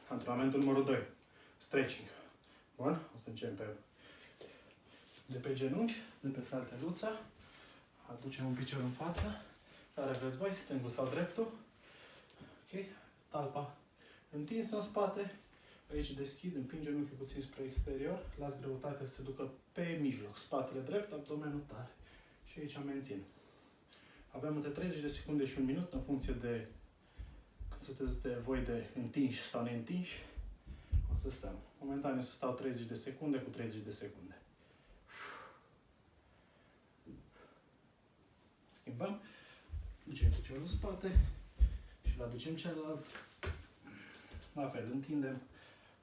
Antrenamentul numărul 2. Stretching. Bun? O să începem de pe genunchi, de pe salteluța. Aducem un picior în față. Care vreți voi, stângul sau dreptul. Ok? Talpa întinsă în spate. Aici deschid, împing genunchiul puțin spre exterior. Las greutatea să se ducă pe mijloc. Spatele drept, abdomenul tare. Și aici mențin. Avem între 30 de secunde și un minut în funcție de cât sunteți de voi de întinși sau neîntinși. O să stăm. Momentan o să stau 30 de secunde cu 30 de secunde. Schimbăm. Ducem piciorul în spate și îl aducem celălalt. La fel, întindem.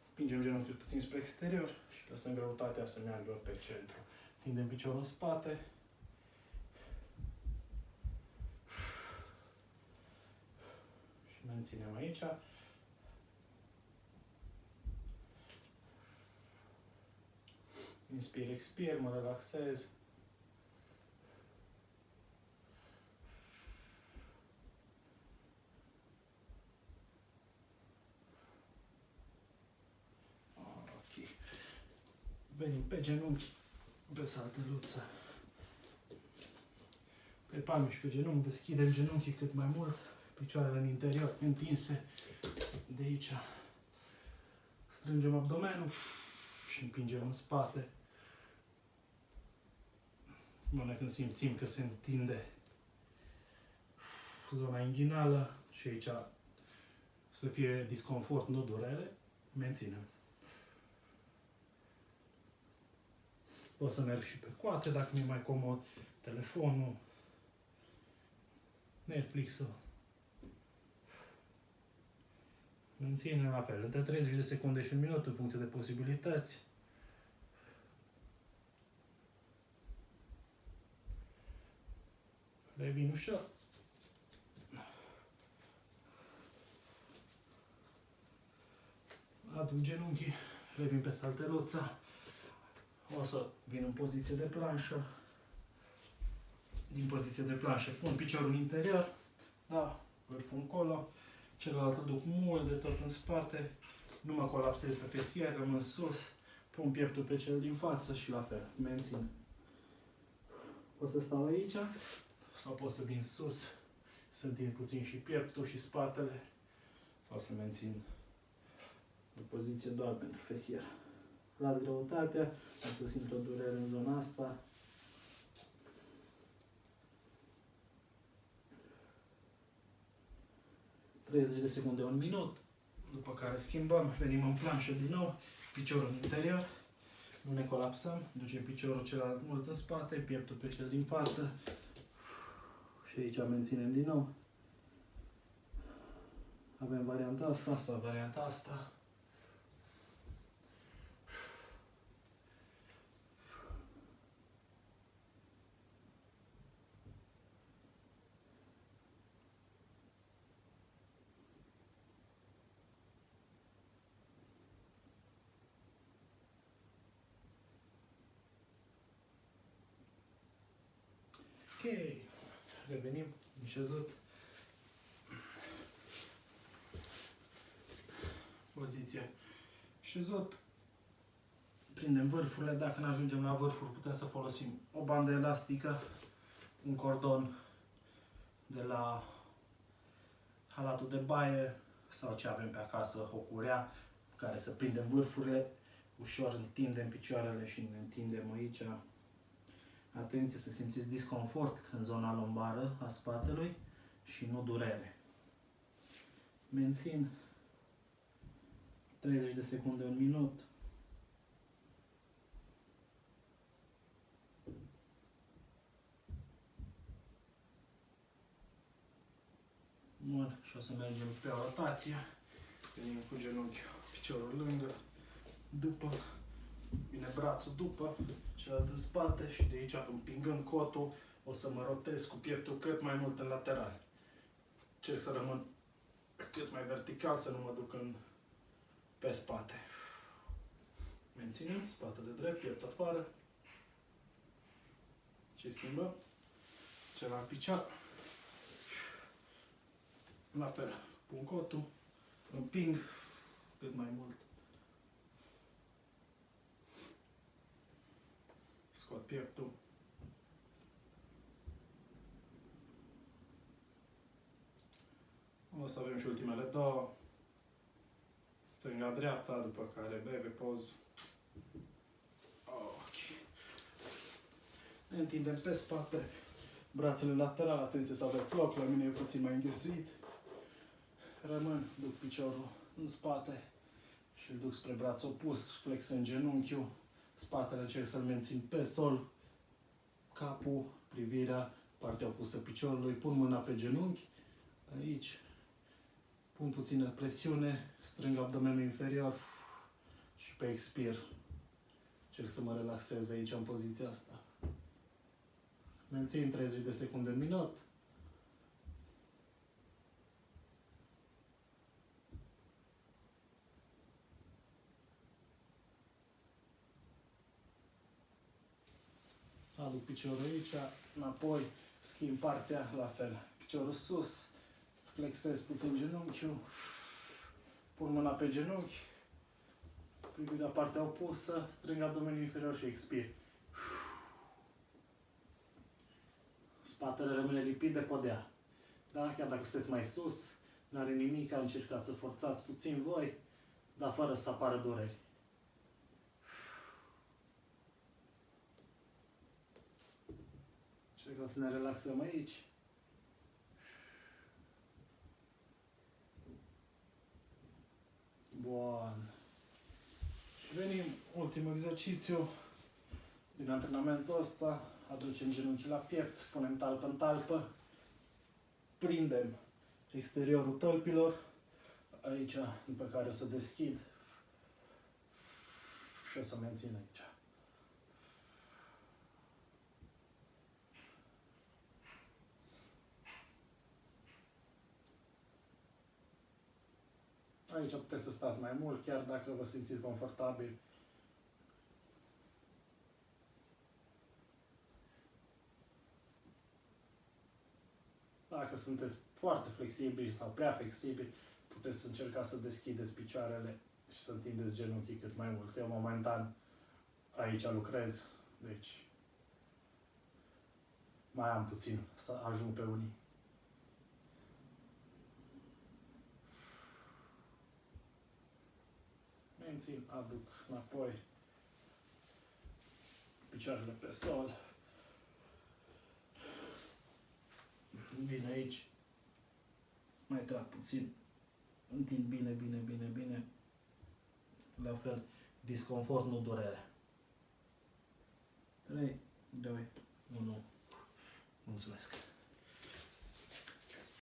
Împingem genunchiul puțin spre exterior și lăsăm greutatea să meargă pe centru. Întindem piciorul în spate. Și menținem aici. Inspir, expir, mă relaxez. Ok. Venim pe genunchi, pe salteluță. Pe palme și pe genunchi, deschidem genunchii cât mai mult, picioarele în interior, întinse. De aici strângem abdomenul și împingem în spate. Până când simțim că se întinde zona inghinală și aici să fie disconfort, nu durere, menținem. Pot să merg și pe coate dacă mi-e mai comod, telefonul, Netflix-ul. Menținem la fel, între 30 de secunde și un minut în funcție de posibilități. Revin ușor. Aduc genunchii, revin pe salteluța. O să vin în poziție de planșă. Din poziție de planșă pun piciorul în interior, da, vârful încolo, celălalt îl duc mult de tot în spate, nu mă colapsez pe fesier, rămân sus, pun pieptul pe cel din față și la fel, mențin. Pot să stau aici sau pot să vin sus, să întind puțin și pieptul și spatele sau să mențin o poziție doar pentru fesier. Las greutatea, o să simt o durere în zona asta. De secunde, un minut, după care schimbăm, venim în planșă din nou, piciorul în interior, nu ne colapsăm, ducem piciorul celălalt mult în spate, pieptul pe cel din față și aici menținem din nou. Avem varianta asta sau varianta asta. Ok, revenim în șezut. Poziție șezut. Prindem vârfurile, dacă nu ajungem la vârfuri putem să folosim o bandă elastică, un cordon de la halatul de baie sau ce avem pe acasă, o curea, care să prindem vârfurile, ușor întindem picioarele și ne întindem aici. Atenție să simțiți disconfort în zona lombară a spatelui și nu durere. Mențin 30 de secunde, un minut. Bun, și o să mergem pe o rotație. Venim cu genunchiul, piciorul lângă, după, vine brațul după, celălalt în spate și de aici, împingând cotul, o să mă rotez cu pieptul cât mai mult în lateral. Încerc să rămân cât mai vertical, să nu mă duc pe spate. Menținem spatele drept, piept afară. Și schimbăm. Celălalt picior. La fel, pun cotul, împing cât mai mult. Scot pieptul. O să avem și ultimele două. Stânga-dreapta, după care baby pose. Ok. Ne întindem pe spate. Brațele laterale, atenție să aveți loc, la mine e puțin mai înghesuit. Rămân, duc piciorul în spate și îl duc spre braț opus, flexând genunchiul. Spatele încerc să-l mențin pe sol. Capul, privirea, partea opusă piciorului. Pun mâna pe genunchi, aici. Pun puțină presiune, strâng abdomenul inferior și pe expir. Încerc să mă relaxez aici în poziția asta. Mențin 30 de secunde în minut. Aduc piciorul aici, înapoi, schimb partea, la fel. Piciorul sus, flexez puțin genunchiul, pun mâna pe genunchi, privirea partea opusă, strâng abdomenul inferior și expir. Spatele rămâne lipit de podea. Da? Chiar dacă sunteți mai sus, n-are nimic, încercați să forțați puțin voi, dar fără să apară dureri. Încercăm să ne relaxăm aici. Bun. Și venim, ultimul exercițiu din antrenamentul ăsta. Aducem genunchii la piept, punem talpă în talpă, prindem exteriorul tălpilor, aici, după care o să deschid și o să mențin aici. Aici puteți să stați mai mult, chiar dacă vă simțiți confortabil. Dacă sunteți foarte flexibili sau prea flexibili, puteți să încercați să deschideți picioarele și să întindeți genunchii cât mai mult. Eu momentan aici lucrez, deci mai am puțin să ajung pe unii. Mențin, aduc înapoi picioarele pe sol. Vin aici, mai trag puțin, întind bine, bine, bine, bine. La fel, disconfort, nu durere. 3, 2, 1. Mulțumesc!